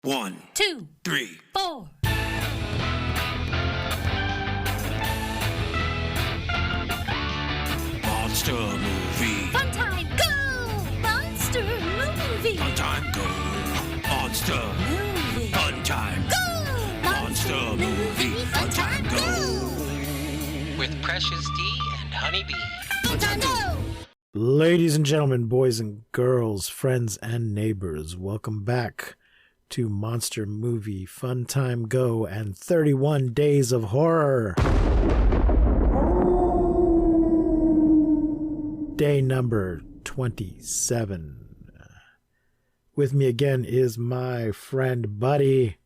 1, 2, 3, 4. Monster movie. Fun time, go! Monster movie. Fun time, go. Monster. Movie. Fun time. Go! Monster movie. Fun time, go. With Precious D and Honeybee. Fun time, go! Ladies and gentlemen, boys and girls, friends and neighbors, welcome back to Monster Movie Fun Time Go and 31 Days of Horror. Day number 27. With me again is my friend, Buddy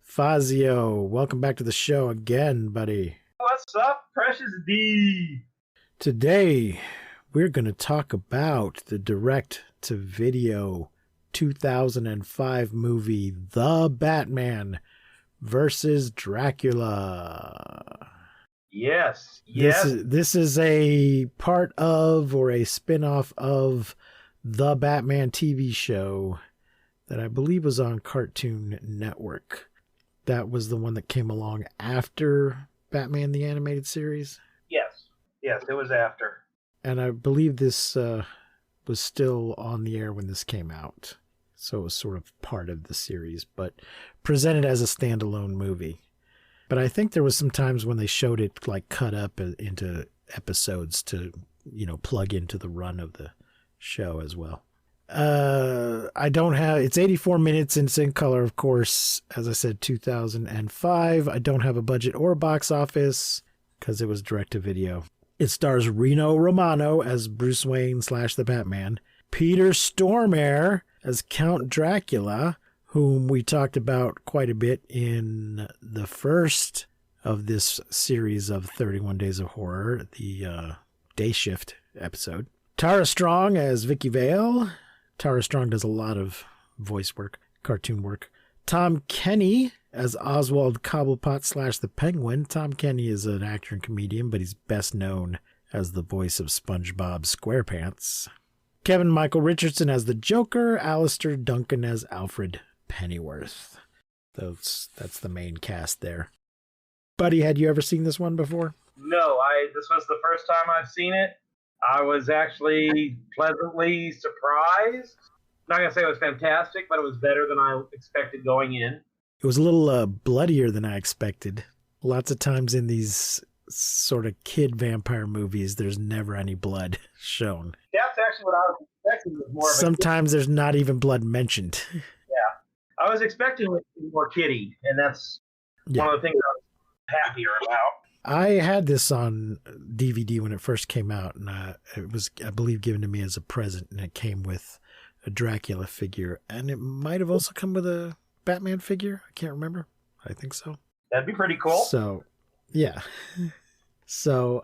Fazio. Welcome back to the show again, buddy. What's up, Precious D? Today, we're going to talk about the direct-to-video 2005 movie, The Batman versus Dracula. Yes. This is a part of or a spin-off of The Batman TV show that I believe was on Cartoon Network. That was the one that came along after Batman the Animated Series. Yes, it was after. And I believe this was still on the air when this came out. So it was sort of part of the series, but presented as a standalone movie. But I think there was some times when they showed it like cut up into episodes to, plug into the run of the show as well. It's 84 minutes and it's in color, of course. As I said, 2005. I don't have a budget or a box office because it was direct to video. It stars Reno Romano as Bruce Wayne / the Batman, Peter Stormare as Count Dracula, whom we talked about quite a bit in the first of this series of 31 Days of Horror, the Day Shift episode. Tara Strong as Vicky Vale. Tara Strong does a lot of voice work, cartoon work. Tom Kenny as Oswald Cobblepot / the Penguin. Tom Kenny is an actor and comedian, but he's best known as the voice of SpongeBob SquarePants. Kevin Michael Richardson as the Joker. Alistair Duncan as Alfred Pennyworth. That's the main cast there. Buddy, had you ever seen this one before? No, this was the first time I've seen it. I was actually pleasantly surprised. Not going to say it was fantastic, but it was better than I expected going in. It was a little bloodier than I expected. Lots of times in these sort of kid vampire movies, there's never any blood shown. That's actually what I was expecting. Was more Sometimes there's not even blood mentioned. Yeah. I was expecting it to be more kiddie, and that's one of the things I was happier about. I had this on DVD when it first came out, and it was, I believe, given to me as a present, and it came with a Dracula figure, and it might have also come with a Batman figure. I can't remember. I think so. That'd be pretty cool. So, yeah. So,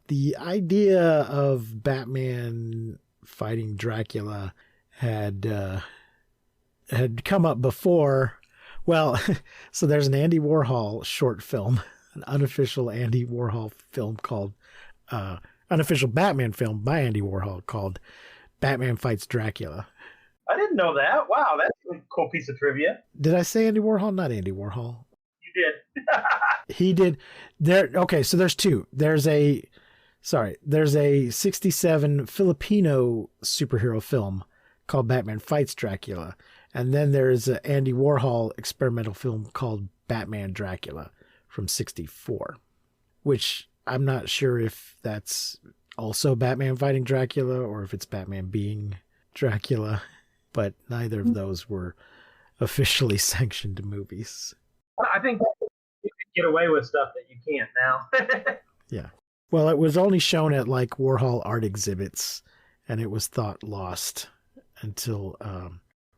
the idea of Batman fighting Dracula had come up before. Well, so there's an Andy Warhol short film, an unofficial Andy Warhol film called, unofficial Batman film by Andy Warhol called Batman Fights Dracula. I didn't know that. Wow, that's a cool piece of trivia. Did I say Andy Warhol? Not Andy Warhol. You did. He did. Okay, so there's two. There's a 67 Filipino superhero film called Batman Fights Dracula. And then there's an Andy Warhol experimental film called Batman Dracula from 64, which I'm not sure if that's also Batman fighting Dracula or if it's Batman being Dracula, but neither of those were officially sanctioned movies. I think you can get away with stuff that you can't now. Yeah. Well, it was only shown at like Warhol art exhibits, and it was thought lost until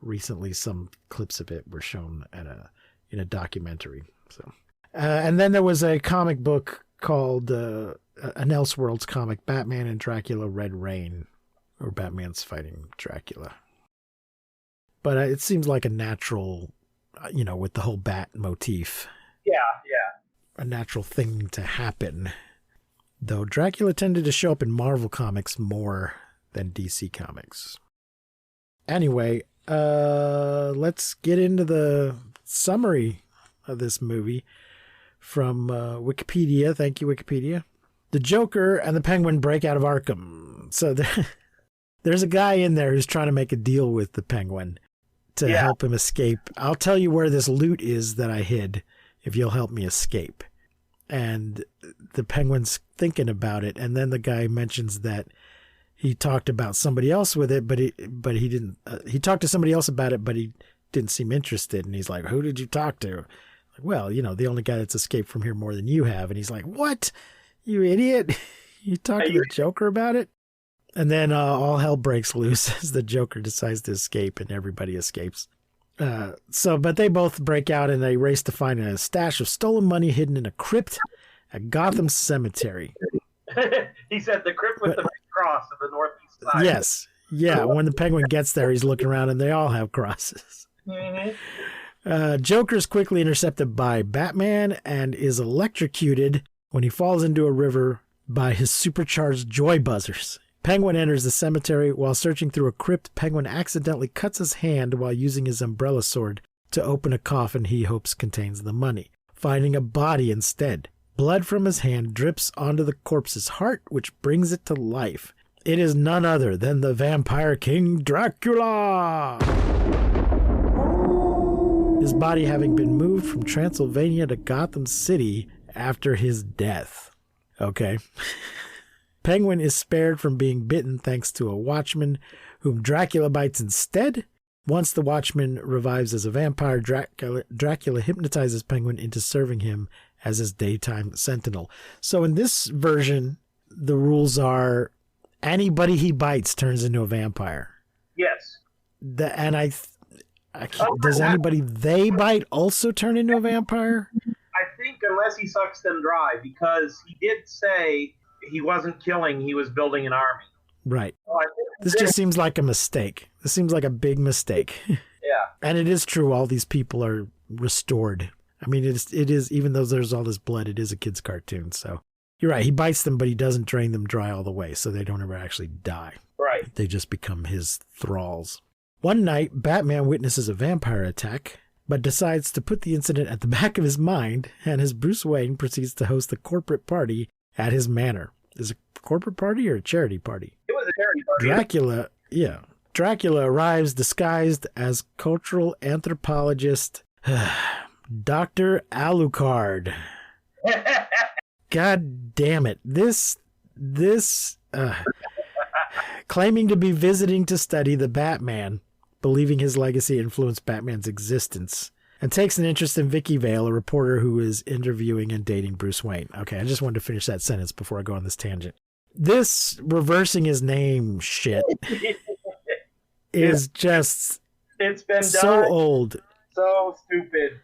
recently. Some clips of it were shown in a documentary. So, and then there was a comic book called an Elseworlds comic, Batman and Dracula: Red Rain, or Batman's fighting Dracula. But it seems like a natural, with the whole bat motif. Yeah. A natural thing to happen. Though Dracula tended to show up in Marvel Comics more than DC Comics. Anyway, let's get into the summary of this movie from Wikipedia. Thank you, Wikipedia. The Joker and the Penguin break out of Arkham. So there's a guy in there who's trying to make a deal with the Penguin to help him escape. I'll tell you where this loot is that I hid if you'll help me escape. And the Penguin's thinking about it, and then the guy mentions that he talked about somebody else with it, but he didn't. He talked to somebody else about it, but he didn't seem interested. And he's like, "Who did you talk to?" Like, well, the only guy that's escaped from here more than you have. And he's like, "What? You idiot! You talked to the Joker about it?" And then all hell breaks loose as the Joker decides to escape, and everybody escapes. But they both break out and they race to find a stash of stolen money hidden in a crypt at Gotham Cemetery. He said the crypt with the big cross of the northeast side. Yes. Yeah. When the Penguin gets there, he's looking around and they all have crosses. Mm-hmm. Joker's quickly intercepted by Batman and is electrocuted when he falls into a river by his supercharged joy buzzers. Penguin enters the cemetery. While searching through a crypt, Penguin accidentally cuts his hand while using his umbrella sword to open a coffin he hopes contains the money, finding a body instead. Blood from his hand drips onto the corpse's heart, which brings it to life. It is none other than the Vampire King Dracula! His body having been moved from Transylvania to Gotham City after his death. Okay. Penguin is spared from being bitten thanks to a watchman whom Dracula bites instead. Once the watchman revives as a vampire, Dracula hypnotizes Penguin into serving him as his daytime sentinel. So in this version, the rules are anybody he bites turns into a vampire. Yes. Does anybody they bite also turn into a vampire? I think unless he sucks them dry, because he did say he wasn't killing, he was building an army. Right. This just seems like a mistake. This seems like a big mistake. Yeah. And it is true, all these people are restored. I mean, it is, even though there's all this blood, it is a kid's cartoon. So you're right. He bites them, but he doesn't drain them dry all the way, so they don't ever actually die. Right. They just become his thralls. One night, Batman witnesses a vampire attack, but decides to put the incident at the back of his mind, and as Bruce Wayne proceeds to host a corporate party at his manor. Is it a corporate party or a charity party? It was a charity party. Dracula arrives disguised as cultural anthropologist Dr. Alucard. God damn it. This claiming to be visiting to study the Batman, believing his legacy influenced Batman's existence, and takes an interest in Vicky Vale, a reporter who is interviewing and dating Bruce Wayne. Okay, I just wanted to finish that sentence before I go on this tangent. This reversing his name shit is just it's been so done. old. So stupid.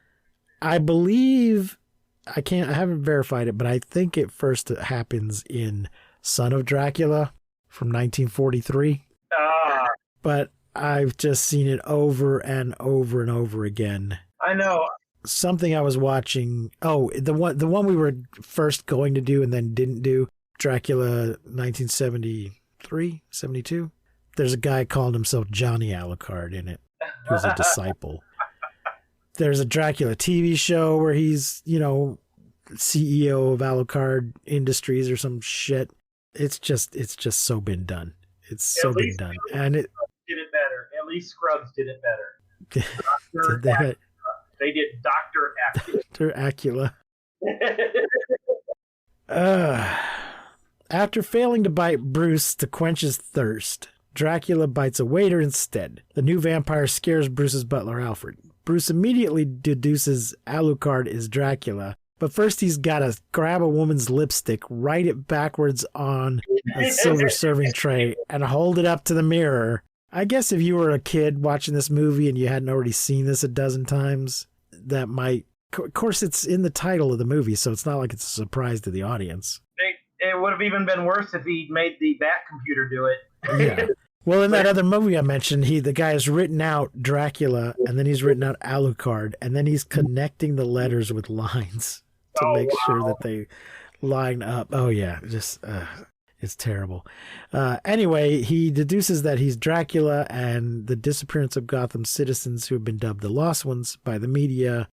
I believe, I haven't verified it, but I think it first happens in Son of Dracula from 1943. But I've just seen it over and over and over again. I know. Something I was watching. Oh, the one we were first going to do and then didn't do, Dracula 1973, 72. There's a guy called himself Johnny Alucard in it, who's a disciple. There's a Dracula TV show where he's, CEO of Alucard Industries or some shit. It's just so been done. It's so been done. And it did it better. At least Scrubs did it better. They did Dr. Acula. Dr. Acula. After failing to bite Bruce to quench his thirst, Dracula bites a waiter instead. The new vampire scares Bruce's butler, Alfred. Bruce immediately deduces Alucard is Dracula, but first he's got to grab a woman's lipstick, write it backwards on a silver serving tray, and hold it up to the mirror. I guess if you were a kid watching this movie and you hadn't already seen this a dozen times, that might... Of course, it's in the title of the movie, so it's not like it's a surprise to the audience. It would have even been worse if he made the Bat computer do it. Yeah. Well, in that other movie I mentioned, the guy has written out Dracula, and then he's written out Alucard, and then he's connecting the letters with lines to make sure that they line up. Oh, yeah. Just It's terrible. Anyway, he deduces that he's Dracula, and the disappearance of Gotham's citizens who have been dubbed the Lost Ones by the media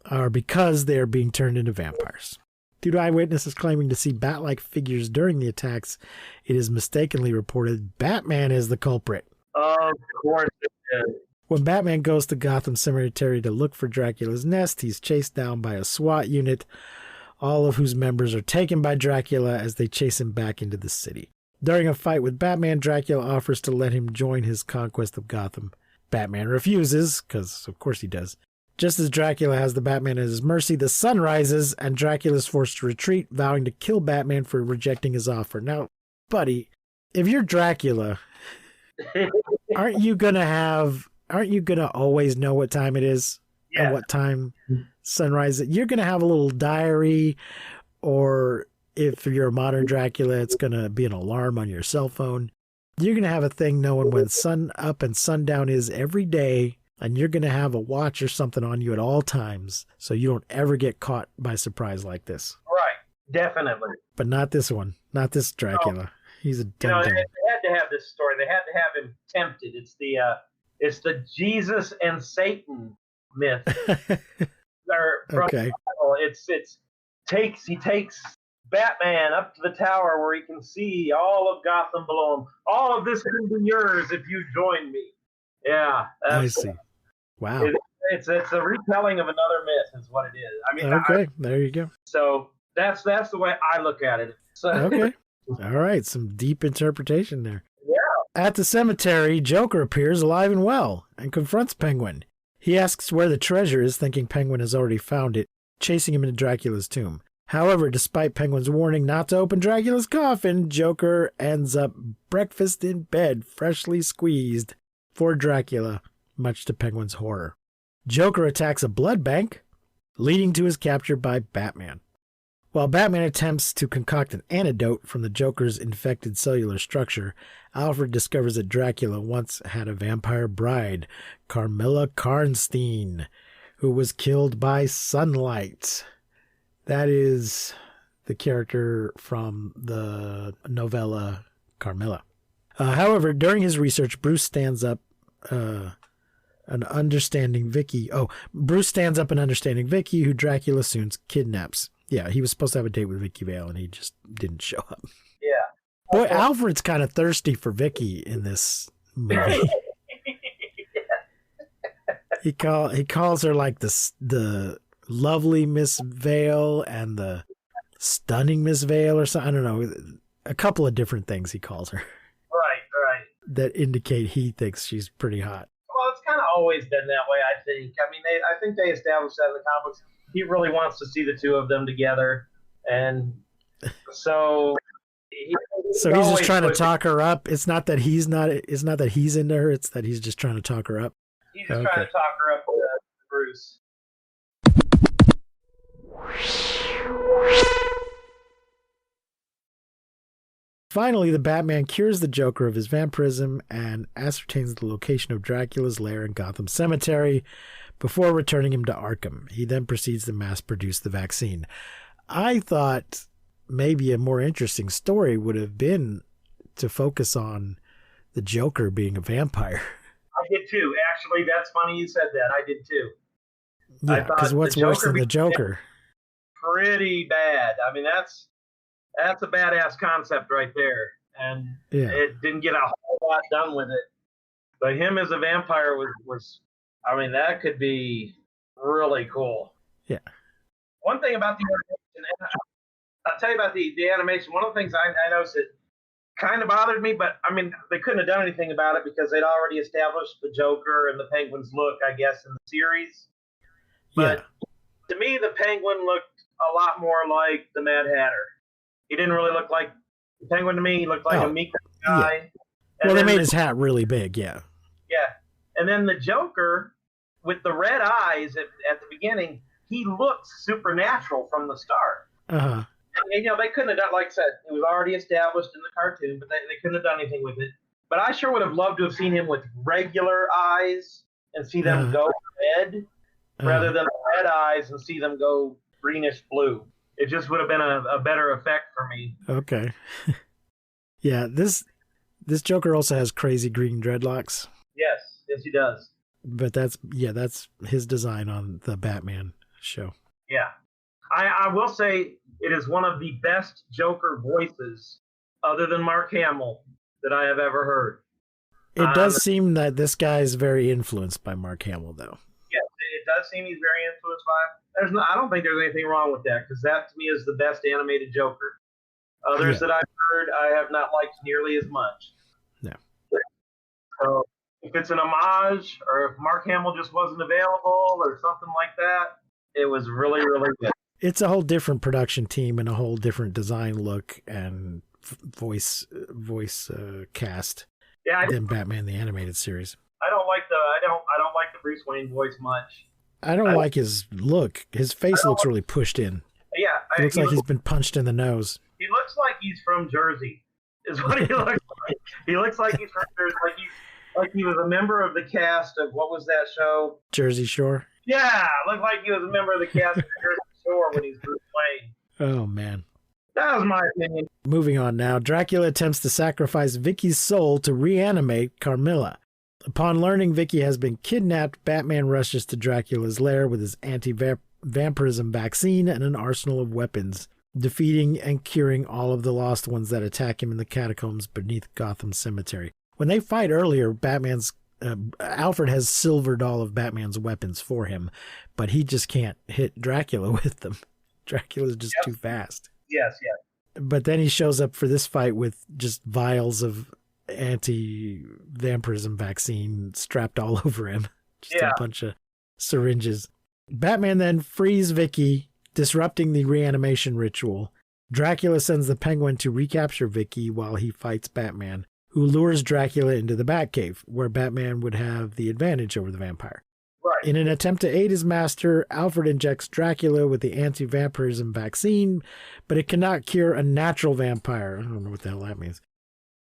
are because they are being turned into vampires. Due to eyewitnesses claiming to see bat-like figures during the attacks, it is mistakenly reported Batman is the culprit. Of course it is. When Batman goes to Gotham Cemetery to look for Dracula's nest, he's chased down by a SWAT unit, all of whose members are taken by Dracula as they chase him back into the city. During a fight with Batman, Dracula offers to let him join his conquest of Gotham. Batman refuses, because of course he does. Just as Dracula has the Batman at his mercy, the sun rises and Dracula is forced to retreat, vowing to kill Batman for rejecting his offer. Now, buddy, if you're Dracula, aren't you gonna always know what time it is and what time sunrise? You're gonna have a little diary, or if you're a modern Dracula, it's gonna be an alarm on your cell phone. You're gonna have a thing knowing when sun up and sundown is every day. And you're going to have a watch or something on you at all times so you don't ever get caught by surprise like this. Right, definitely. But not this one. Not this Dracula. No. He's a dumb They had to have this story. They had to have him tempted. It's the Jesus and Satan myth. Okay. He takes Batman up to the tower where he can see all of Gotham below him. All of this can be yours if you join me. Yeah. I see. Wow. It's a retelling of another myth is what it is. I mean, okay, there you go. So that's the way I look at it. So, okay. All right. Some deep interpretation there. Yeah. At the cemetery, Joker appears alive and well and confronts Penguin. He asks where the treasure is, thinking Penguin has already found it, chasing him into Dracula's tomb. However, despite Penguin's warning not to open Dracula's coffin, Joker ends up breakfast in bed, freshly squeezed for Dracula, much to Penguin's horror. Joker attacks a blood bank, leading to his capture by Batman. While Batman attempts to concoct an antidote from the Joker's infected cellular structure, Alfred discovers that Dracula once had a vampire bride, Carmilla Karnstein, who was killed by sunlight. That is the character from the novella Carmilla. However, during his research, Bruce stands up an understanding Vicky, who Dracula soon kidnaps. Yeah, he was supposed to have a date with Vicky Vale, and he just didn't show up. Yeah. Boy, Alfred's kind of thirsty for Vicky in this movie. He calls her like the lovely Miss Vale and the stunning Miss Vale or something. I don't know. A couple of different things he calls her. Right. That indicate he thinks she's pretty hot. Well, it's kind of always been that way, I think. I mean, I think they established that in the comics. He really wants to see the two of them together, and so he's just trying to talk her up. It's not that he's into her. It's that he's just trying to talk her up. He's just trying to talk her up with Bruce. Finally, the Batman cures the Joker of his vampirism and ascertains the location of Dracula's lair in Gotham Cemetery before returning him to Arkham. He then proceeds to mass-produce the vaccine. I thought maybe a more interesting story would have been to focus on the Joker being a vampire. I did too. Actually, that's funny you said that. I did too. Yeah, because what's worse than the Joker? Pretty bad. I mean, that's a badass concept right there. And it didn't get a whole lot done with it. But him as a vampire was I mean, that could be really cool. Yeah. One thing about the animation, I'll tell you about the animation. One of the things I noticed that kind of bothered me, but I mean, they couldn't have done anything about it because they'd already established the Joker and the Penguin's look, I guess, in the series. But to me, the Penguin looked a lot more like the Mad Hatter. He didn't really look like the Penguin to me. He looked like a meek guy. Yeah. Well, they made his hat really big, yeah. Yeah. And then the Joker, with the red eyes at the beginning, he looks supernatural from the start. Uh-huh. And, they couldn't have done, like I said, it was already established in the cartoon, but they couldn't have done anything with it. But I sure would have loved to have seen him with regular eyes and see them go red rather than the red eyes and see them go greenish blue. It just would have been a better effect for me. Okay. Yeah, this Joker also has crazy green dreadlocks, Yes, he does. but that's his design on the Batman show. Yeah. I will say it is one of the best Joker voices, other than Mark Hamill, that I have ever heard. It does seem that this guy is very influenced by Mark Hamill, though. Yes, it does seem he's very influenced by him. I don't think there's anything wrong with that, because that to me is the best animated Joker. Others that I've heard, I have not liked nearly as much. No. So if it's an homage, or if Mark Hamill just wasn't available, or something like that, it was really, really good. It's a whole different production team and a whole different design look and voice cast than Batman the Animated Series. I don't like the Bruce Wayne voice much. I don't like his look. His face looks really pushed in. Yeah, it looks like he's been punched in the nose. He looks like he's from Jersey. Is what he looks like. He looks like he's from Jersey. Like he was a member of the cast of what was that show? Jersey Shore. Yeah, looked like he was a member of the cast of Jersey Shore when he's Bruce Wayne. Oh man. That was my opinion. Moving on now, Dracula attempts to sacrifice Vicky's soul to reanimate Carmilla. Upon learning Vicky has been kidnapped, Batman rushes to Dracula's lair with his anti-vampirism vaccine and an arsenal of weapons, defeating and curing all of the lost ones that attack him in the catacombs beneath Gotham Cemetery. When they fight earlier, Alfred has silvered all of Batman's weapons for him, but he just can't hit Dracula with them. Dracula's just too fast. Yes. But then he shows up for this fight with just vials of anti-vampirism vaccine strapped all over him. Just a bunch of syringes. Batman then frees Vicky, disrupting the reanimation ritual. Dracula sends the Penguin to recapture Vicky while he fights Batman, who lures Dracula into the Batcave, where Batman would have the advantage over the vampire. Right. In an attempt to aid his master, Alfred injects Dracula with the anti-vampirism vaccine, but it cannot cure a natural vampire. I don't know what the hell that means.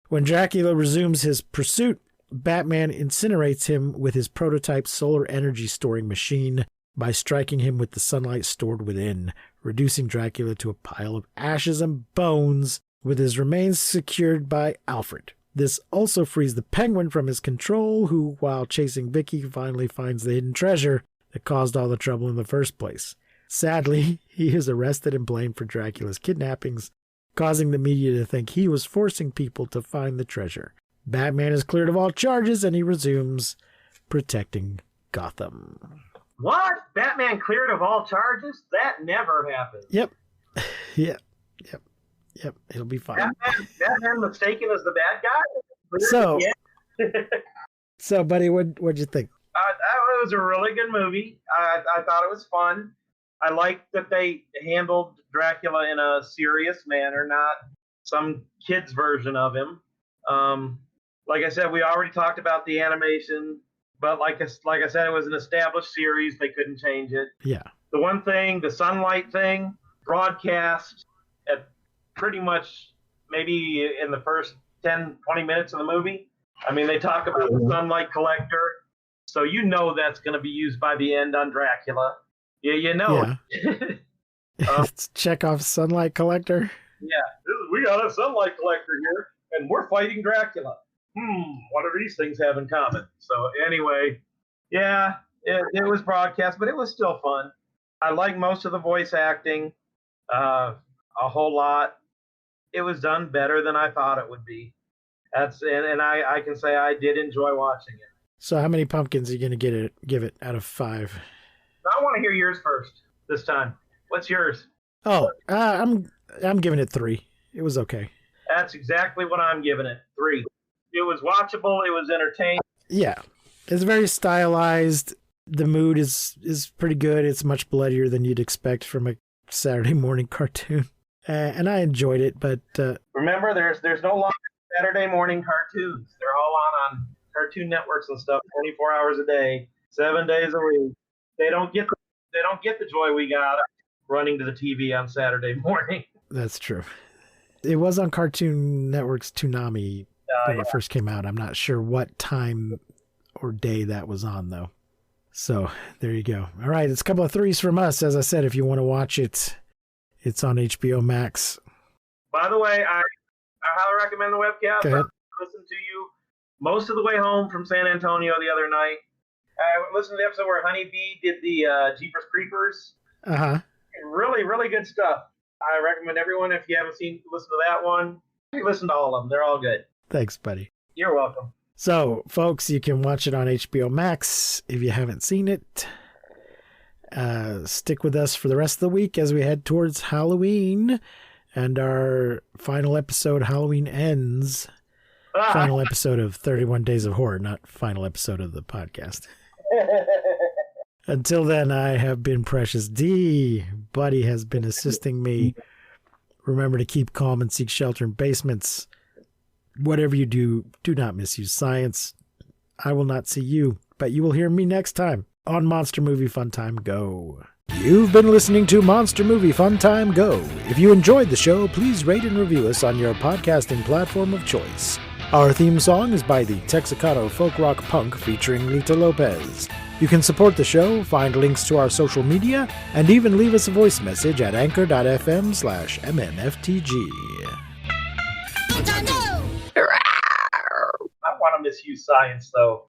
When Dracula resumes his pursuit, Batman incinerates him with his prototype solar energy storing machine by striking him with the sunlight stored within, reducing Dracula to a pile of ashes and bones, with his remains secured by Alfred. This also frees the Penguin from his control, who, while chasing Vicky, finally finds the hidden treasure that caused all the trouble in the first place. Sadly, he is arrested and blamed for Dracula's kidnappings, causing the media to think he was forcing people to find the treasure. Batman is cleared of all charges, and he resumes protecting Gotham. What? Batman cleared of all charges? That never happened. Yep. It'll be fine. Batman mistaken as the bad guy? So, buddy, what'd you think? It was a really good movie. I thought it was fun. I liked that they handled Dracula in a serious manner, not some kid's version of him. Like I said, we already talked about the animation, but like I said, it was an established series. They couldn't change it. Yeah. The one thing, the sunlight thing, broadcast at pretty much maybe in the first 10, 20 minutes of the movie. I mean, they talk about the sunlight collector, so you know that's going to be used by the end on Dracula. Yeah, you know. Yeah. It's Chekhov's sunlight collector. Yeah, we got a sunlight collector here, and we're fighting Dracula. What do these things have in common? So anyway, yeah, it was broadcast, but it was still fun. I like most of the voice acting, a whole lot. It was done better than I thought it would be. And I can say I did enjoy watching it. So how many pumpkins are you going to give it out of 5? I want to hear yours first this time. What's yours? Oh, I'm giving it 3. It was okay. That's exactly what I'm giving it. 3. It was watchable. It was entertaining. Yeah, it's very stylized. The mood is pretty good. It's much bloodier than you'd expect from a Saturday morning cartoon, and I enjoyed it. But remember, there's no longer Saturday morning cartoons. They're all on Cartoon Networks and stuff, 24 hours a day, 7 days a week. They don't get the joy we got running to the TV on Saturday morning. That's true. It was on Cartoon Network's Toonami when it first came out. I'm not sure what time or day that was on, though. So there you go. All right, it's a couple of 3s from us. As I said, if you want to watch it, it's on HBO Max. By the way, I highly recommend the webcast. Go ahead. I listened to you most of the way home from San Antonio the other night. I listened to the episode where Honeybee did the Jeepers Creepers. Uh-huh. Really, really good stuff. I recommend everyone, if you haven't listened to that one, listen to all of them. They're all good. Thanks, buddy. You're welcome. So, folks, you can watch it on HBO Max if you haven't seen it. Stick with us for the rest of the week as we head towards Halloween and our final episode, Halloween Ends. Final episode of 31 Days of Horror, not final episode of the podcast. Until then, I have been Precious D. Buddy has been assisting me. Remember to keep calm and seek shelter in basements. Whatever you do, do not misuse science. I will not see you, but you will hear me next time on Monster Movie Fun Time Go. You've been listening to Monster Movie Fun Time Go. If you enjoyed the show, please rate and review us on your podcasting platform of choice. Our theme song is by the Texicano Folk Rock Punk featuring Lita Lopez. You can support the show, find links to our social media, and even leave us a voice message at anchor.fm/MNFTG. Fun time go! I want to misuse science, though.